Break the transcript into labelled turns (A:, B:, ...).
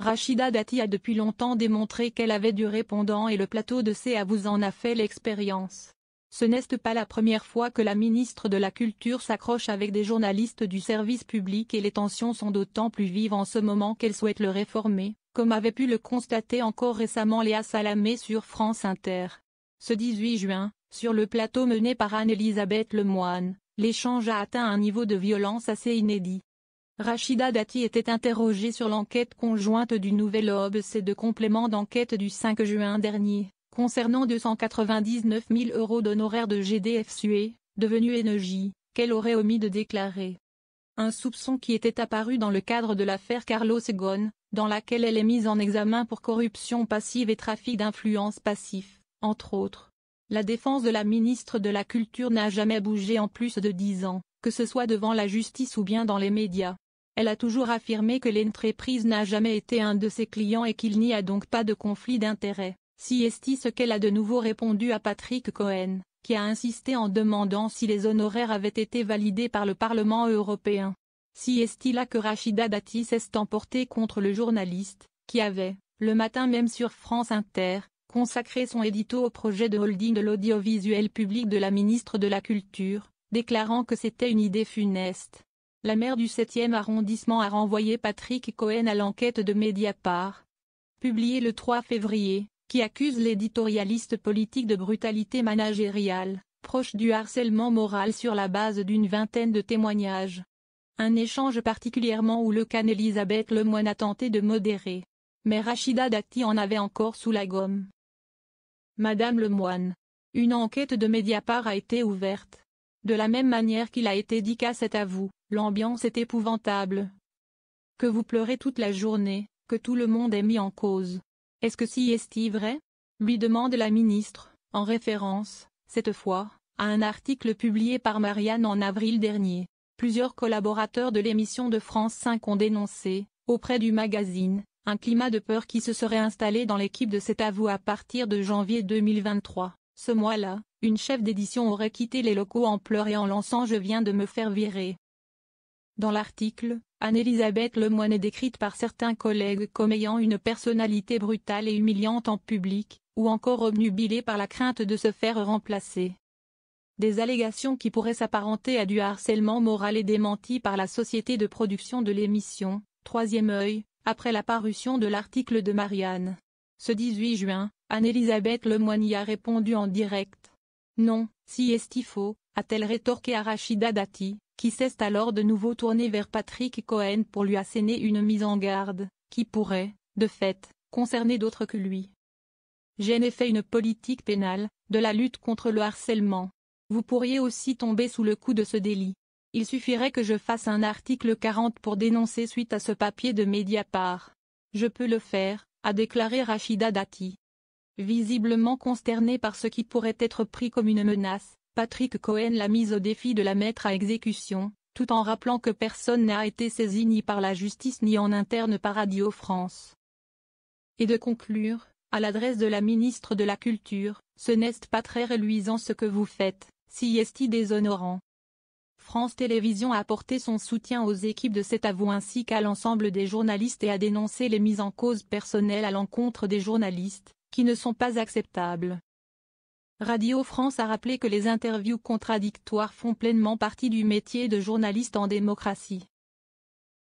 A: Rachida Dati a depuis longtemps démontré qu'elle avait du répondant et le plateau de C vous en a fait l'expérience. Ce n'est pas la première fois que la ministre de la Culture s'accroche avec des journalistes du service public et les tensions sont d'autant plus vives en ce moment qu'elle souhaite le réformer, comme avait pu le constater encore récemment Léa Salamé sur France Inter. Ce 18 juin, sur le plateau mené par Anne-Elisabeth Lemoine, l'échange a atteint un niveau de violence assez inédit. Rachida Dati était interrogée sur l'enquête conjointe du Nouvel Obs et de complément d'enquête du 5 juin dernier, concernant 299 000 € d'honoraires de GDF Suez, devenu Engie, qu'elle aurait omis de déclarer. Un soupçon qui était apparu dans le cadre de l'affaire Carlos Ghosn, dans laquelle elle est mise en examen pour corruption passive et trafic d'influence passif, entre autres. La défense de la ministre de la Culture n'a jamais bougé en plus de 10 ans, que ce soit devant la justice ou bien dans les médias. Elle a toujours affirmé que l'entreprise n'a jamais été un de ses clients et qu'il n'y a donc pas de conflit d'intérêts. Si est ce qu'elle a de nouveau répondu à Patrick Cohen, qui a insisté en demandant si les honoraires avaient été validés par le Parlement européen. Si est là que Rachida Dati s'est emportée contre le journaliste, qui avait, le matin même sur France Inter, consacré son édito au projet de holding de l'audiovisuel public de la ministre de la Culture, déclarant que c'était une idée funeste. La maire du 7e arrondissement a renvoyé Patrick Cohen à l'enquête de Mediapart, publiée le 3 février, qui accuse l'éditorialiste politique de brutalité managériale, proche du harcèlement moral sur la base d'une vingtaine de témoignages. Un échange particulièrement houleux qu'Anne-Elisabeth Lemoine a tenté de modérer. Mais Rachida Dati en avait encore sous la gomme. Madame Lemoine. Une enquête de Mediapart a été ouverte. De la même manière qu'il a été dit qu'à cet avou, l'ambiance est épouvantable. Que vous pleurez toute la journée, que tout le monde est mis en cause. Est-ce que si est vrai? Lui demande la ministre, en référence, cette fois, à un article publié par Marianne en avril dernier. Plusieurs collaborateurs de l'émission de France 5 ont dénoncé, auprès du magazine, un climat de peur qui se serait installé dans l'équipe de cet avou à partir de janvier 2023. Ce mois-là, une chef d'édition aurait quitté les locaux en pleurs et en lançant « Je viens de me faire virer ». Dans l'article, Anne-Elisabeth Lemoine est décrite par certains collègues comme ayant une personnalité brutale et humiliante en public, ou encore obnubilée par la crainte de se faire remplacer. Des allégations qui pourraient s'apparenter à du harcèlement moral et démenties par la société de production de l'émission, Troisième œil, après la parution de l'article de Marianne. Ce 18 juin, Anne-Elisabeth Lemoine y a répondu en direct. Non, si est faux, a-t-elle rétorqué à Rachida Dati, qui s'est alors de nouveau tournée vers Patrick Cohen pour lui asséner une mise en garde, qui pourrait, de fait, concerner d'autres que lui. J'ai en effet une politique pénale, de la lutte contre le harcèlement. Vous pourriez aussi tomber sous le coup de ce délit. Il suffirait que je fasse un article 40 pour dénoncer suite à ce papier de Mediapart. Je peux le faire, a déclaré Rachida Dati. Visiblement consterné par ce qui pourrait être pris comme une menace, Patrick Cohen l'a mise au défi de la mettre à exécution, tout en rappelant que personne n'a été saisi ni par la justice ni en interne par Radio France. Et de conclure, à l'adresse de la ministre de la Culture, ce n'est pas très reluisant ce que vous faites, si est déshonorant. France Télévisions a apporté son soutien aux équipes de cet avou ainsi qu'à l'ensemble des journalistes et a dénoncé les mises en cause personnelles à l'encontre des journalistes, qui ne sont pas acceptables. Radio France a rappelé que les interviews contradictoires font pleinement partie du métier de journaliste en démocratie.